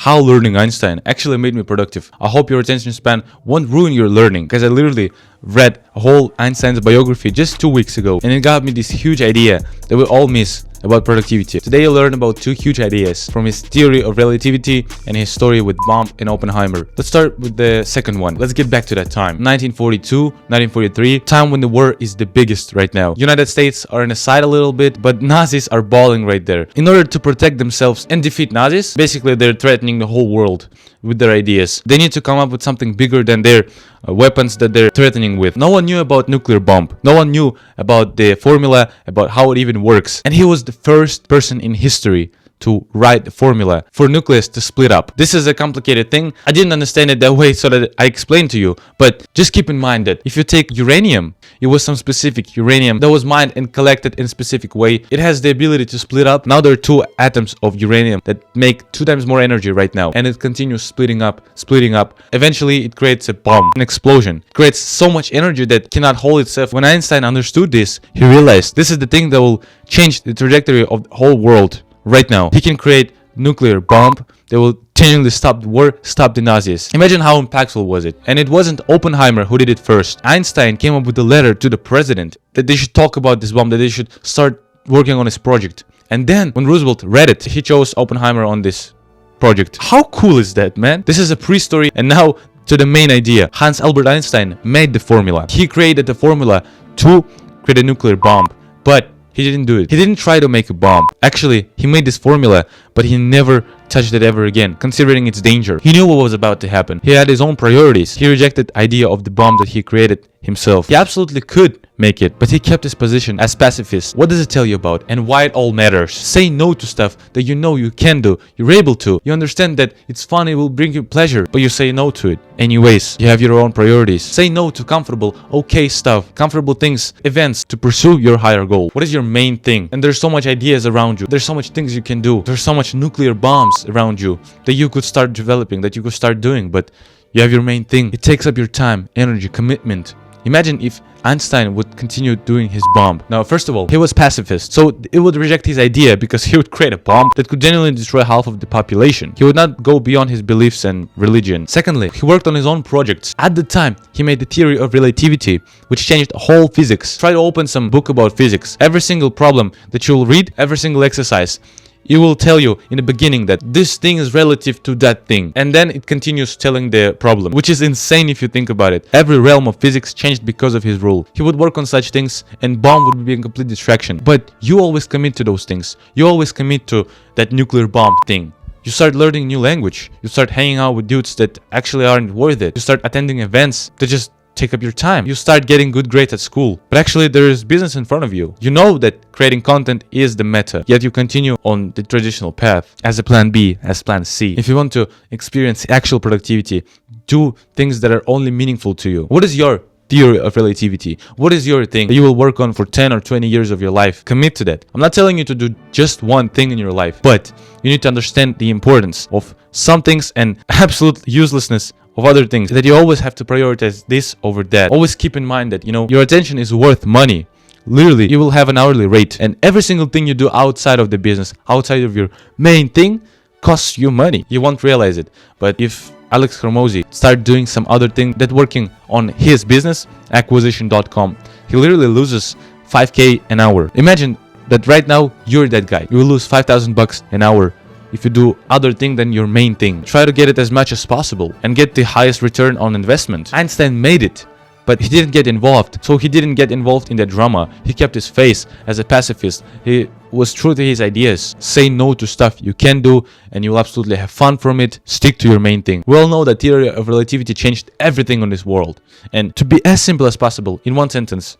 how learning Einstein actually made me productive. I hope your attention span won't ruin your learning, because I literally read a whole Einstein's biography just 2 weeks ago, and it got me this huge idea that we all miss about productivity. Today you'll learn about two huge ideas from his theory of relativity and his story with Bomb and Oppenheimer. Let's start with the second one. Let's get back to that time. 1942, 1943, time when the war is the biggest right now. United States are on the side a little bit, but Nazis are balling right there. In order to protect themselves and defeat Nazis, basically they're threatening the whole world with their ideas. They need to come up with something bigger than their weapons that they're threatening with. No one knew about nuclear bomb. No one knew about the formula, about how it even works. And he was the first person in history to write the formula for nucleus to split up. This is a complicated thing. I didn't understand it that way, so that I explained to you. But just keep in mind that if you take uranium, it was some specific uranium that was mined and collected in a specific way. It has the ability to split up. Now there are 2 atoms of uranium that make 2 times more energy right now. And it continues splitting up. Eventually it creates a bomb, an explosion. It creates so much energy that cannot hold itself. When Einstein understood this, he realized this is the thing that will change the trajectory of the whole world. Right now, he can create nuclear bomb that will genuinely stop the war, stop the Nazis. Imagine how impactful was it. And it wasn't Oppenheimer who did it first. Einstein came up with a letter to the president that they should talk about this bomb, that they should start working on his project. And then when Roosevelt read it, he chose Oppenheimer on this project. How cool is that, man? This is a pre-story, and now to the main idea. Hans Albert Einstein made the formula. He created the formula to create a nuclear bomb, but he didn't do it. He didn't try to make a bomb. Actually, he made this formula, but he never touched it ever again, considering its danger. He knew what was about to happen. He had his own priorities. He rejected the idea of the bomb that he created himself. He absolutely could make it, but he kept his position as pacifist. What does it tell you about and why it all matters? Say no to stuff that you know you can do, you're able to. You understand that it's fun, it will bring you pleasure, but you say no to it. Anyways, you have your own priorities. Say no to comfortable, okay stuff, comfortable things, events to pursue your higher goal. What is your main thing? And there's so much ideas around you. There's so much things you can do. There's so much nuclear bombs around you that you could start developing, that you could start doing, but you have your main thing. It takes up your time, energy, commitment. Imagine if Einstein would continue doing his bomb. Now, first of all, he was pacifist, so it would reject his idea because he would create a bomb that could genuinely destroy half of the population. He would not go beyond his beliefs and religion. Secondly, he worked on his own projects. At the time, he made the theory of relativity, which changed whole physics. Try to open some book about physics. Every single problem that you'll read, every single exercise, it will tell you in the beginning that this thing is relative to that thing. And then it continues telling the problem, which is insane if you think about it. Every realm of physics changed because of his rule. He would work on such things and bomb would be a complete distraction. But you always commit to those things. You always commit to that nuclear bomb thing. You start learning new language. You start hanging out with dudes that actually aren't worth it. You start attending events that just take up your time. You start getting good grades at school, but actually there is business in front of you. You know that creating content is the meta, yet you continue on the traditional path as a plan B, as plan C. If you want to experience actual productivity, do things that are only meaningful to you. What is your theory of relativity? What is your thing that you will work on for 10 or 20 years of your life? Commit to that. I'm not telling you to do just one thing in your life, but you need to understand the importance of some things and absolute uselessness of other things, that you always have to prioritize this over that. Always keep in mind that, your attention is worth money. Literally, you will have an hourly rate, and every single thing you do outside of the business, outside of your main thing, costs you money. You won't realize it, but if Alex Hormozy start doing some other thing that working on his business, acquisition.com, he literally loses 5K an hour. Imagine that right now you're that guy. You will lose $5,000 an hour if you do other thing than your main thing. Try to get it as much as possible and get the highest return on investment. Einstein made it, but he didn't get involved. So he didn't get involved in the drama. He kept his face as a pacifist. He was true to his ideas. Say no to stuff you can do and you'll absolutely have fun from it. Stick to your main thing. We all know that theory of relativity changed everything on this world. And to be as simple as possible, in one sentence,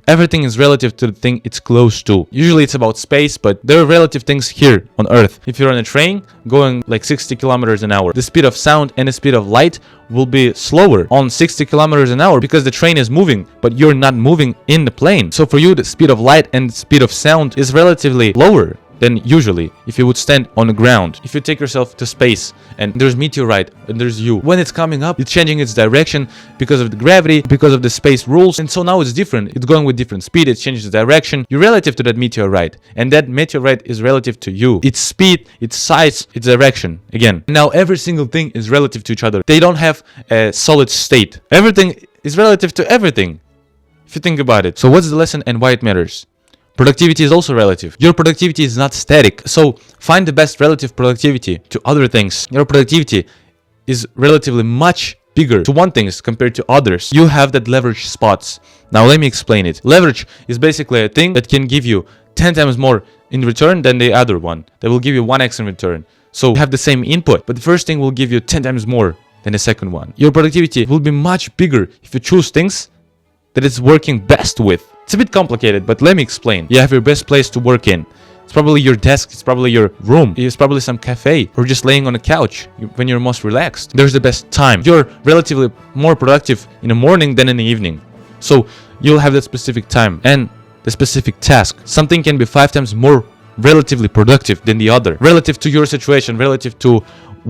everything is relative to the thing it's close to. Usually it's about space, but there are relative things here on Earth. If you're on a train going like 60 kilometers an hour, the speed of sound and the speed of light will be slower on 60 kilometers an hour because the train is moving, but you're not moving in the plane. So for you, the speed of light and the speed of sound is relatively lower than usually if you would stand on the ground. If you take yourself to space and there's meteorite and there's you, when it's coming up, it's changing its direction because of the gravity, because of the space rules, and so now it's different. It's going with different speed, it changes the direction. You're relative to that meteorite, and that meteorite is relative to you. Its speed, its size, its direction. Again, now every single thing is relative to each other. They don't have a solid state. Everything is relative to everything, if you think about it. So what's the lesson and why it matters? Productivity is also relative. Your productivity is not static. So find the best relative productivity to other things. Your productivity is relatively much bigger to one thing compared to others. You have that leverage spots. Now let me explain it. Leverage is basically a thing that can give you 10 times more in return than the other one. That will give you 1x in return. So you have the same input, but the first thing will give you 10 times more than the second one. Your productivity will be much bigger if you choose things that it's working best with. It's a bit complicated, but let me explain. You have your best place to work in. It's probably your desk, it's probably your room, it's probably some cafe, or just laying on a couch when you're most relaxed. There's the best time. You're relatively more productive in the morning than in the evening. So you'll have that specific time and the specific task. Something can be 5 times more relatively productive than the other, relative to your situation, relative to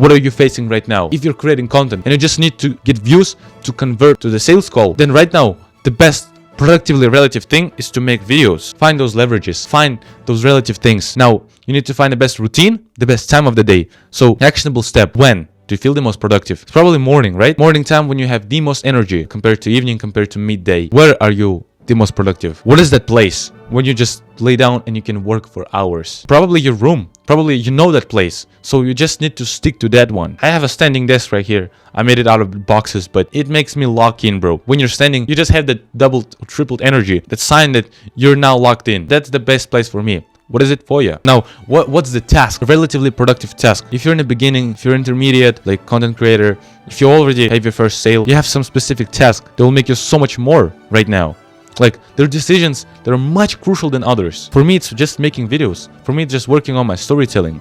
what are you facing right now. If you're creating content and you just need to get views to convert to the sales call, then right now the best productively relative thing is to make videos. Find those leverages, find those relative things. Now you need to find the best routine, the best time of the day. So actionable step: when do you feel the most productive? It's probably morning, right? Morning time, when you have the most energy, compared to evening, compared to midday. Where are you the most productive? What is that place when you just lay down and you can work for hours? Probably your room. Probably you know that place, so you just need to stick to that one. I have a standing desk right here. I made it out of boxes, but it makes me lock in, bro. When you're standing, you just have that doubled or tripled energy. That sign that you're now locked in. That's the best place for me. What is it for you? Now, what's the task? A relatively productive task. If you're in the beginning, if you're intermediate, like content creator, if you already have your first sale, you have some specific task that will make you so much more right now. Like, there are decisions that are much crucial than others. For me, it's just making videos. For me, it's just working on my storytelling.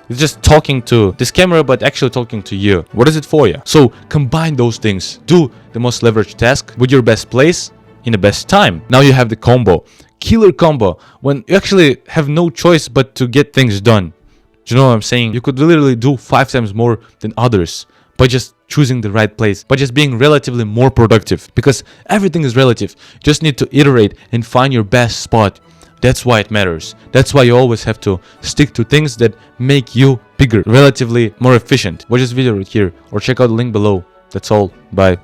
It's just talking to this camera, but actually talking to you. What is it for you? So combine those things. Do the most leveraged task with your best place in the best time. Now you have the combo. Killer combo. When you actually have no choice but to get things done. Do you know what I'm saying? You could literally do 5 times more than others by just choosing the right place, by just being relatively more productive, because everything is relative. You just need to iterate and find your best spot. That's why it matters. That's why you always have to stick to things that make you bigger, relatively more efficient. Watch this video right here or check out the link below. That's all. Bye.